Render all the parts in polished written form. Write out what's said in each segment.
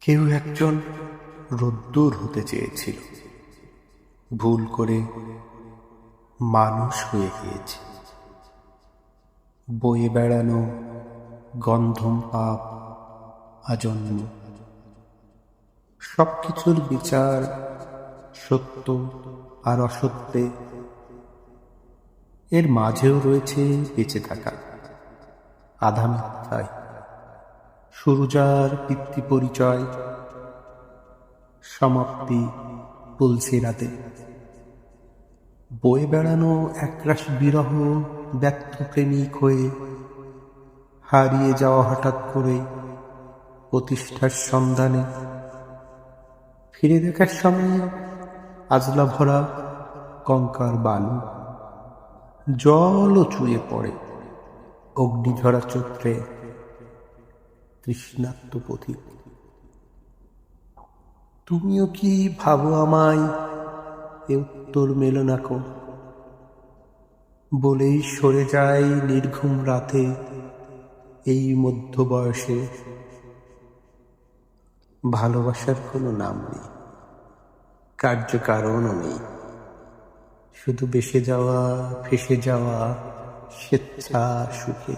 কেউ একজন রোদ্দুর হতে চেয়েছিল, ভুল করে মানুষ হয়ে গিয়েছে। বয়ে বেড়ানো গন্ধম পাপ আজন্ম, সবকিছুর বিচার সত্য আর অসত্যে। এর মাঝেও রয়েছে বেঁচে থাকা আধা মিথ্যায়, সুরুজার পিতৃ পরিচয়, সমাপ্তি পুলসিরাতে। বয়ে বেড়ানো একরাশ বিরহ ব্যর্থ প্রেমিক হয়ে, হারিয়ে যাওয়া হঠাৎ করে প্রতিষ্ঠার সন্ধানে। ফিরে দেখার সময় আজলা ভরা কঙ্কার বালু, জলও চুয়ে পড়ে অগ্নিঝরা চোত্রে তৃষ্ণার্ত পথিক। তুমিও কি ভাবো আমায়? এ উত্তর মেলো না কো, বলেই সরে যায় নির্ঘুম রাতে এই মধ্য বয়সে। ভালোবাসার কোনো নাম নেই, কার্যকারণও নেই, শুধু বেসে যাওয়া ফেসে যাওয়া স্বেচ্ছা সুখে।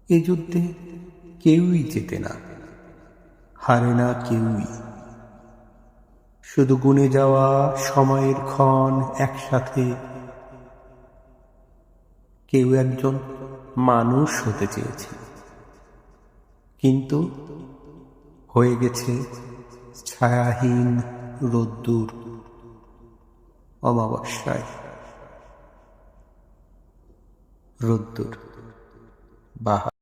এ যুদ্ধে কেউই জেতে না, হারে না কেউই, শুধু গুনে যাওয়া সময়ের ক্ষণ একসাথে। কেউ একজন মানুষ হতে চেয়েছে, কিন্তু হয়ে গেছে ছায়াহীন রোদ্দুর অমাবস্যায়। রোদ্দুর বাহা।